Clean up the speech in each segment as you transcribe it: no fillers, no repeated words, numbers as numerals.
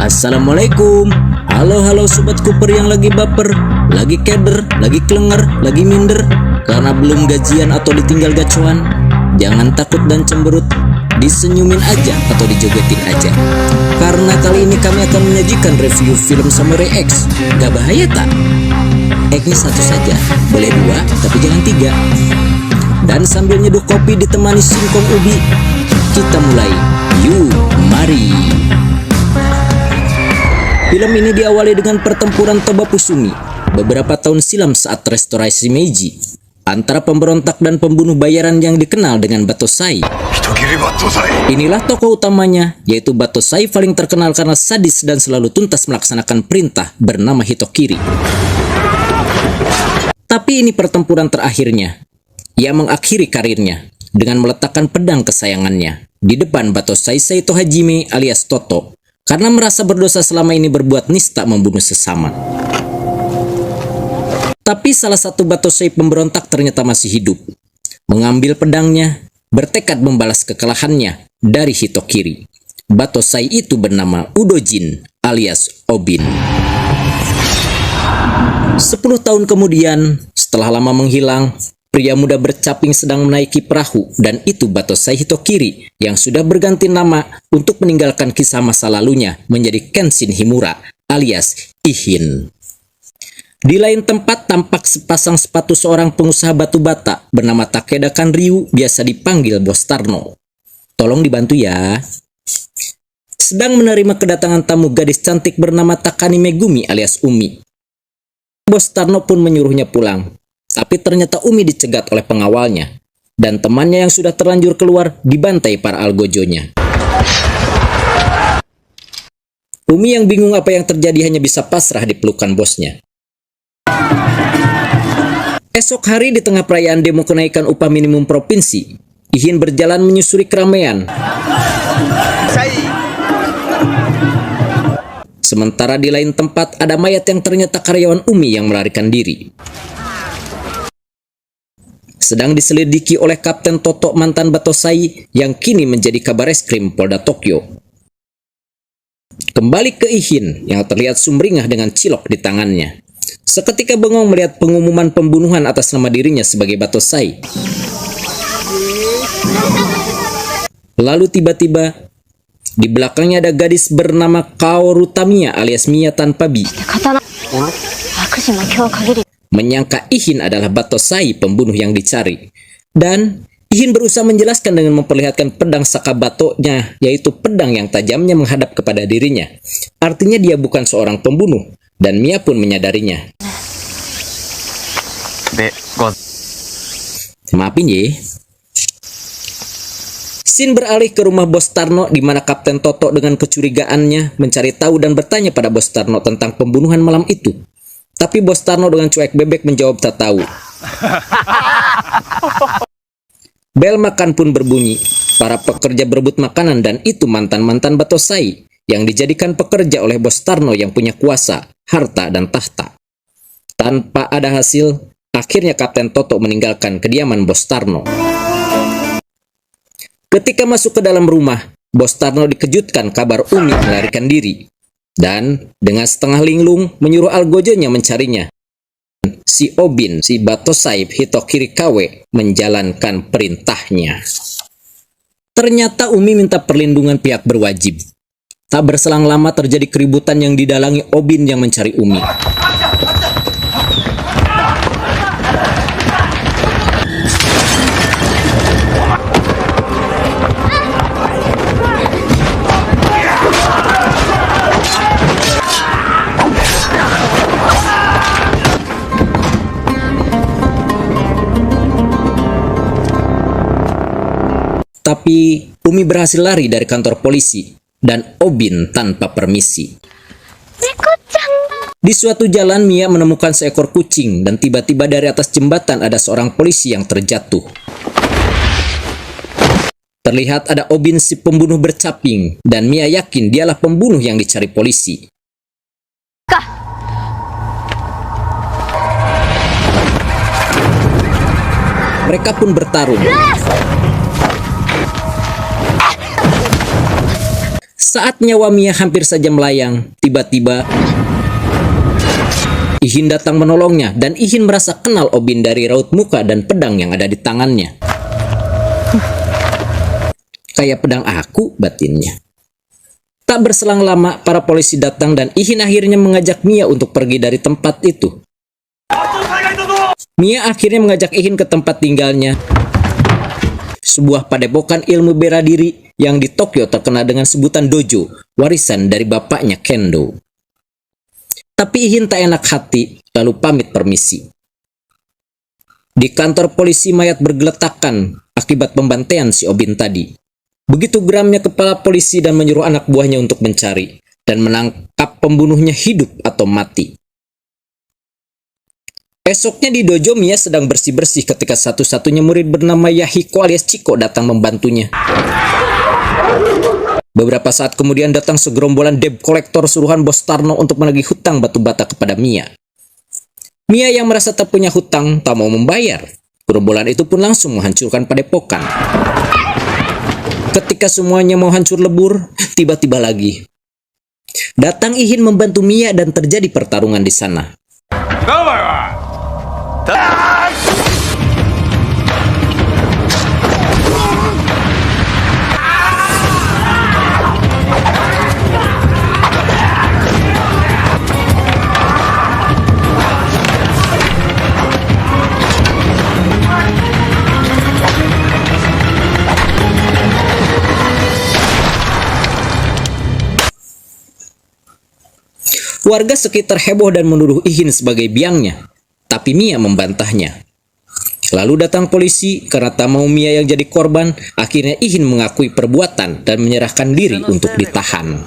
Assalamualaikum. Halo sobat Cooper yang lagi baper, lagi keder, lagi klenger, lagi minder karena belum gajian atau ditinggal gacuan. Jangan takut dan cemberut, disenyumin aja atau dijogetin aja. Karena kali ini kami akan menyajikan review film Samurai X. Gak bahaya tak? X-nya satu saja, boleh dua tapi jangan tiga. Dan sambil nyeduh kopi ditemani singkong ubi, kita mulai. Yuk, mari. Film ini diawali dengan pertempuran Toba Pusumi beberapa tahun silam saat restorasi Meiji antara pemberontak dan pembunuh bayaran yang dikenal dengan Battosai. Inilah tokoh utamanya, yaitu Battosai paling terkenal karena sadis dan selalu tuntas melaksanakan perintah bernama Hitokiri. Tapi ini pertempuran terakhirnya. Ia mengakhiri karirnya dengan meletakkan pedang kesayangannya di depan Battosai Saito Hajime alias Toto, karena merasa berdosa selama ini berbuat nista membunuh sesama. Tapi salah satu Battosai pemberontak ternyata masih hidup. Mengambil pedangnya, bertekad membalas kekalahannya dari Hitokiri. Battosai itu bernama Udojin alias Obin. 10 tahun kemudian, setelah lama menghilang, pria muda bercaping sedang menaiki perahu, dan itu Battosai Hitokiri yang sudah berganti nama untuk meninggalkan kisah masa lalunya menjadi Kenshin Himura alias Ihin. Di lain tempat tampak sepasang sepatu seorang pengusaha batu bata bernama Takeda Kanryu, biasa dipanggil Bos Tarno. Tolong dibantu ya. Sedang menerima kedatangan tamu gadis cantik bernama Takani Megumi alias Umi. Bos Tarno pun menyuruhnya pulang. Tapi ternyata Umi dicegat oleh pengawalnya, dan temannya yang sudah terlanjur keluar dibantai para algojonya. Umi yang bingung apa yang terjadi hanya bisa pasrah di pelukan bosnya. Esok hari di tengah perayaan demo kenaikan upah minimum provinsi, Ihin berjalan menyusuri keramaian. Sementara di lain tempat ada mayat yang ternyata karyawan Umi yang melarikan diri. Sedang diselidiki oleh Kapten Toto mantan Battosai yang kini menjadi Kabareskrim Polda Tokyo. Kembali ke Ihin yang terlihat sumringah dengan cilok di tangannya. Seketika bengong melihat pengumuman pembunuhan atas nama dirinya sebagai Battosai. Lalu tiba-tiba di belakangnya ada gadis bernama Kaoru Tamiya alias Mia tanpa bi. Menyangka Ihin adalah Battosai pembunuh yang dicari. Dan Ihin berusaha menjelaskan dengan memperlihatkan pedang Sakabato-nya, yaitu pedang yang tajamnya menghadap kepada dirinya. Artinya dia bukan seorang pembunuh, dan Mia pun menyadarinya. Maafin ye. Scene beralih ke rumah Bos Tarno di mana Kapten Toto dengan kecurigaannya mencari tahu dan bertanya pada Bos Tarno tentang pembunuhan malam itu. Tapi Bos Tarno dengan cuek bebek menjawab tak tahu. Bel makan pun berbunyi. Para pekerja berebut makanan dan itu mantan-mantan Battosai yang dijadikan pekerja oleh Bos Tarno yang punya kuasa, harta, dan tahta. Tanpa ada hasil, akhirnya Kapten Toto meninggalkan kediaman Bos Tarno. Ketika masuk ke dalam rumah, Bos Tarno dikejutkan kabar Umi melarikan diri. Dan dengan setengah linglung menyuruh algojonya mencarinya. Si Obin, si Battosai Hitokiri Kawe menjalankan perintahnya. Ternyata Umi minta perlindungan pihak berwajib. Tak berselang lama terjadi keributan yang didalangi Obin yang mencari Umi. Tapi Umi berhasil lari dari kantor polisi dan Obin tanpa permisi. Di suatu jalan Mia menemukan seekor kucing dan tiba-tiba dari atas jembatan ada seorang polisi yang terjatuh. Terlihat ada Obin si pembunuh bercaping dan Mia yakin dialah pembunuh yang dicari polisi. Mereka pun bertarung. Saat nyawa Mia hampir saja melayang, tiba-tiba Ihin datang menolongnya dan Ihin merasa kenal Obin dari raut muka dan pedang yang ada di tangannya. Kayak pedang aku, batinnya. Tak berselang lama, para polisi datang dan Ihin akhirnya mengajak Mia untuk pergi dari tempat itu. Mia akhirnya mengajak Ihin ke tempat tinggalnya, sebuah padepokan ilmu bela diri yang di Tokyo terkenal dengan sebutan dojo, warisan dari bapaknya Kendo. Tapi Ihin tak enak hati, lalu pamit permisi. Di kantor polisi mayat bergeletakan akibat pembantaian si Obin tadi. Begitu geramnya kepala polisi dan menyuruh anak buahnya untuk mencari dan menangkap pembunuhnya hidup atau mati. Esoknya di dojo Mia sedang bersih-bersih ketika satu-satunya murid bernama Yahiko alias Chiko datang membantunya. Beberapa saat kemudian datang segerombolan debt kolektor suruhan Bos Tarno untuk menagih hutang batu bata kepada Mia. Mia yang merasa tak punya hutang tak mau membayar. Gerombolan itu pun langsung menghancurkan padepokan. Ketika semuanya mau hancur lebur, tiba-tiba lagi datang Ihin membantu Mia dan terjadi pertarungan di sana. Warga sekitar heboh dan menuduh Ihin sebagai biangnya, tapi Mia membantahnya. Lalu datang polisi karena tak mau Mia yang jadi korban, akhirnya Ihin mengakui perbuatan dan menyerahkan diri untuk ditahan.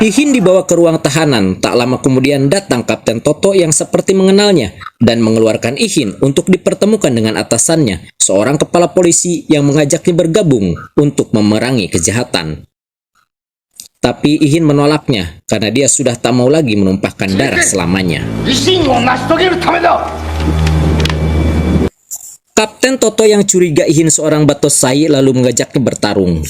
Ihin dibawa ke ruang tahanan. Tak lama kemudian datang Kapten Toto yang seperti mengenalnya dan mengeluarkan Ihin untuk dipertemukan dengan atasannya, seorang kepala polisi yang mengajaknya bergabung untuk memerangi kejahatan. Tapi Ihin menolaknya karena dia sudah tak mau lagi menumpahkan darah selamanya. Kapten Toto yang curiga Ihin seorang batosai lalu mengajaknya bertarung.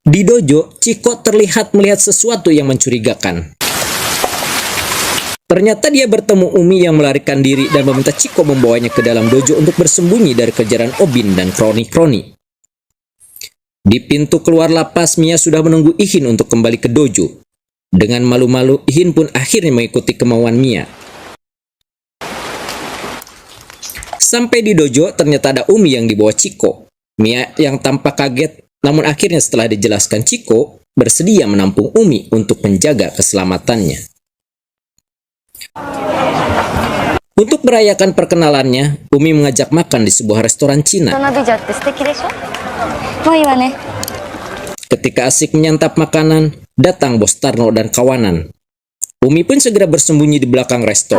Di dojo, Chiko terlihat melihat sesuatu yang mencurigakan. Ternyata dia bertemu Umi yang melarikan diri dan meminta Chiko membawanya ke dalam dojo untuk bersembunyi dari kejaran Obin dan kroni-kroni. Di pintu keluar lapas, Mia sudah menunggu Ihin untuk kembali ke dojo. Dengan malu-malu, Ihin pun akhirnya mengikuti kemauan Mia. Sampai di dojo, ternyata ada Umi yang dibawa Chiko. Mia yang tampak kaget, namun akhirnya setelah dijelaskan Chiko, bersedia menampung Umi untuk menjaga keselamatannya. Untuk merayakan perkenalannya, Umi mengajak makan di sebuah restoran Cina. Ketika asik menyantap makanan, datang Bos Tarno dan kawanan. Umi pun segera bersembunyi di belakang resto.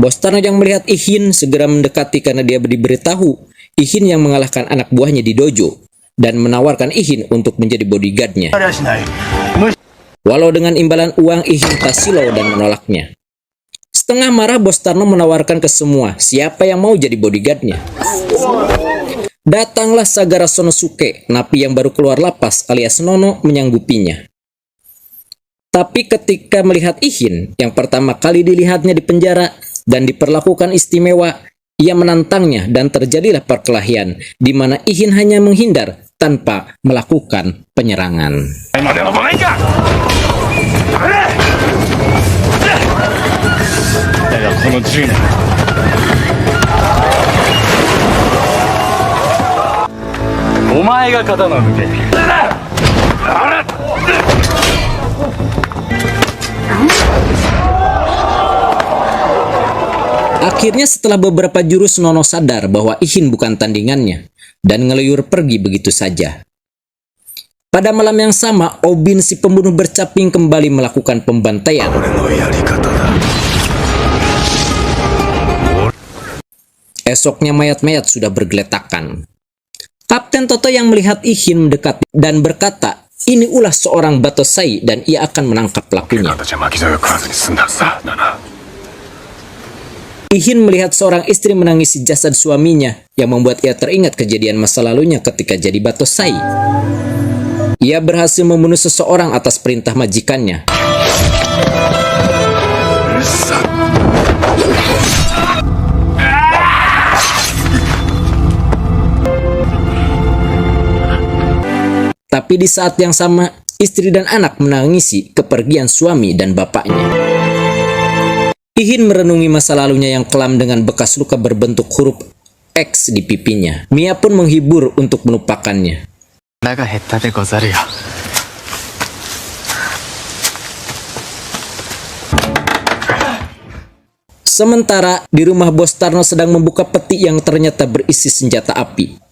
Bos Tarno yang melihat Ihin segera mendekati karena dia diberitahu Ihin yang mengalahkan anak buahnya di dojo dan menawarkan Ihin untuk menjadi bodyguardnya. Walau dengan imbalan uang, Ihin tak silau dan menolaknya. Setengah marah, Bos Tarno menawarkan ke semua siapa yang mau jadi bodyguardnya. Datanglah Sagara Sonosuke, napi yang baru keluar lapas alias Nono, menyanggupinya. Tapi ketika melihat Ihin yang pertama kali dilihatnya di penjara dan diperlakukan istimewa, ia menantangnya dan terjadilah perkelahian di mana Ihin hanya menghindar tanpa melakukan penyerangan. Akhirnya setelah beberapa jurus, Nono sadar bahwa Ihin bukan tandingannya dan ngeluyur pergi begitu saja. Pada malam yang sama, Obin si pembunuh bercaping kembali melakukan pembantaian. Esoknya mayat-mayat sudah bergeletakan. Kapten Toto yang melihat Ihin mendekat dan berkata, ini ulah seorang Batosai dan ia akan menangkap pelakunya. Ihin melihat seorang istri menangisi jasad suaminya yang membuat ia teringat kejadian masa lalunya ketika jadi Batosai. Ia berhasil membunuh seseorang atas perintah majikannya. Tapi di saat yang sama, istri dan anak menangisi kepergian suami dan bapaknya. Ihin merenungi masa lalunya yang kelam dengan bekas luka berbentuk huruf X di pipinya. Mia pun menghibur untuk melupakannya. Sementara di rumah Bos Tarno sedang membuka peti yang ternyata berisi senjata api.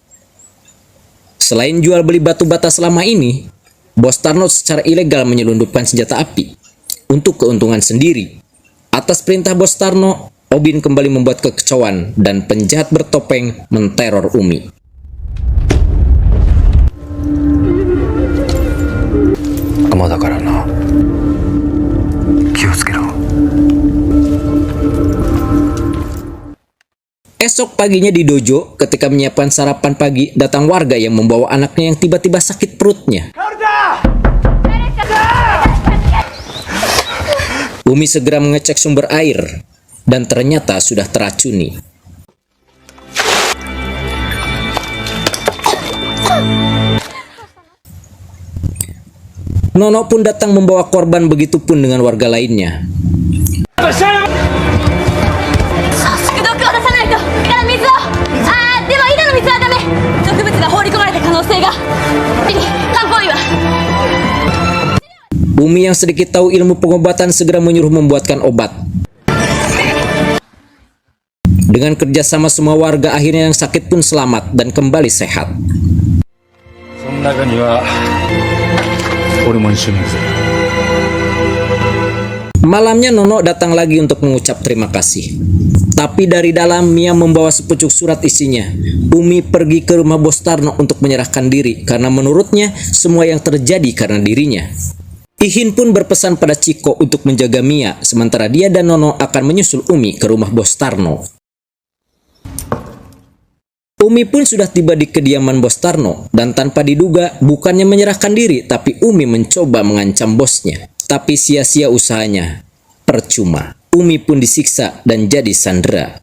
Selain jual beli batu bata selama ini, Bos Tarno secara ilegal menyelundupkan senjata api untuk keuntungan sendiri. Atas perintah Bos Tarno, Obin kembali membuat kekacauan dan penjahat bertopeng menteror Umi. Esok paginya di dojo, ketika menyiapkan sarapan pagi, datang warga yang membawa anaknya yang tiba-tiba sakit perutnya. Umi segera mengecek sumber air, dan ternyata sudah teracuni. Nono pun datang membawa korban, begitupun dengan warga lainnya. Umi yang sedikit tahu ilmu pengobatan segera menyuruh membuatkan obat. Dengan kerjasama semua warga, akhirnya yang sakit pun selamat dan kembali sehat. Malamnya Nono datang lagi untuk mengucap terima kasih. Tapi dari dalam Mia membawa sepucuk surat isinya. Umi pergi ke rumah Bos Tarno untuk menyerahkan diri karena menurutnya semua yang terjadi karena dirinya. Ihin pun berpesan pada Chiko untuk menjaga Mia, sementara dia dan Nono akan menyusul Umi ke rumah Bos Tarno. Umi pun sudah tiba di kediaman Bos Tarno, dan tanpa diduga bukannya menyerahkan diri, tapi Umi mencoba mengancam bosnya. Tapi sia-sia usahanya, percuma. Umi pun disiksa dan jadi sandera.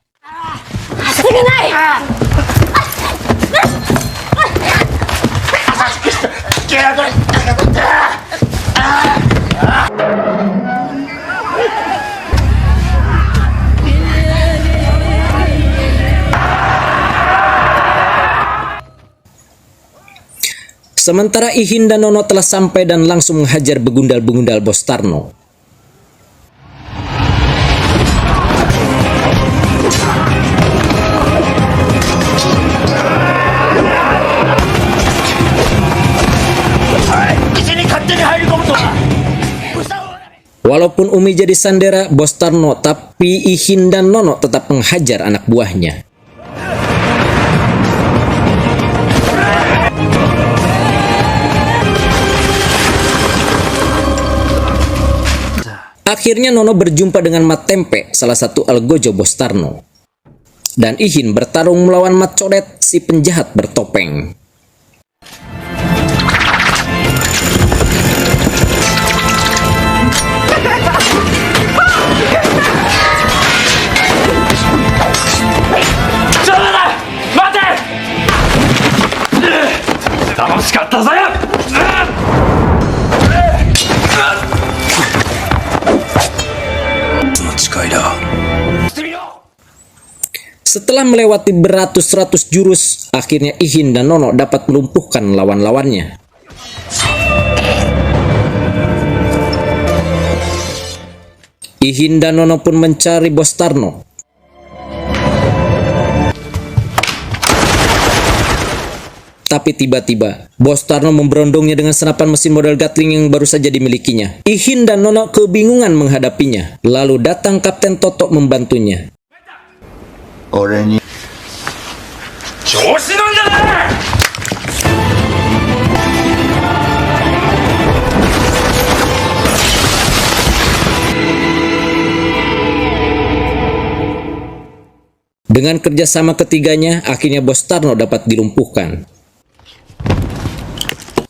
Sementara Ihin dan Nono telah sampai dan langsung menghajar begundal-begundal Bos Tarno. Walaupun Umi jadi sandera Bos Tarno, tapi Ihin dan Nono tetap menghajar anak buahnya. Akhirnya Nono berjumpa dengan Mat Tempe, salah satu algojo Bos Tarno. Dan Ihin bertarung melawan Mat Codet, si penjahat bertopeng. Setelah melewati beratus-ratus jurus, akhirnya Ihin dan Nono dapat melumpuhkan lawan-lawannya. Ihin dan Nono pun mencari Bos Tarno. Tapi tiba-tiba, Bos Tarno memberondongnya dengan senapan mesin model Gatling yang baru saja dimilikinya. Ihin dan Nono kebingungan menghadapinya. Lalu datang Kapten Toto membantunya. Dengan kerjasama ketiganya, akhirnya Bos Tarno dapat dilumpuhkan.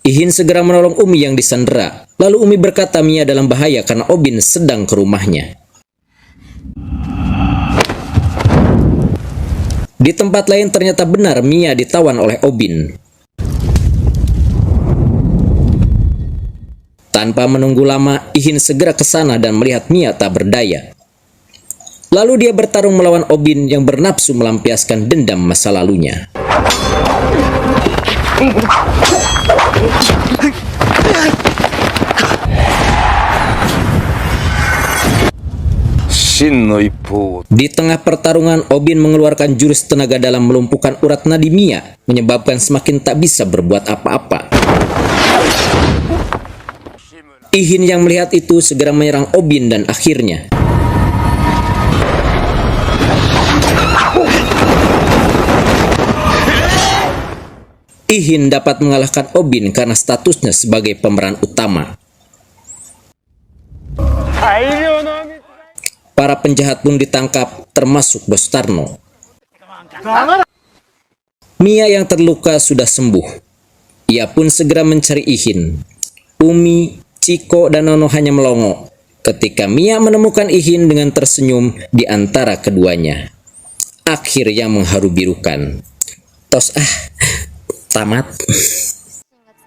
Ihin segera menolong Umi yang disandera. Lalu Umi berkata Mia dalam bahaya karena Obin sedang ke rumahnya. Di tempat lain ternyata benar Mia ditawan oleh Obin. Tanpa menunggu lama, Ihin segera ke sana dan melihat Mia tak berdaya. Lalu dia bertarung melawan Obin yang bernafsu melampiaskan dendam masa lalunya. Di tengah pertarungan, Obin mengeluarkan jurus tenaga dalam melumpuhkan urat nadi Mia, menyebabkan semakin tak bisa berbuat apa-apa. Ihin yang melihat itu segera menyerang Obin dan akhirnya Ihin dapat mengalahkan Obin karena statusnya sebagai pemeran utama. Para penjahat pun ditangkap, termasuk Bos Tarno. Mia yang terluka sudah sembuh. Ia pun segera mencari Ihin. Umi, Chiko, dan Nono hanya melongo ketika Mia menemukan Ihin dengan tersenyum di antara keduanya. Akhir yang mengharu birukan. Tos tamat.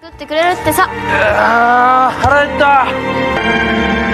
作ってくれるってさ。腹減った。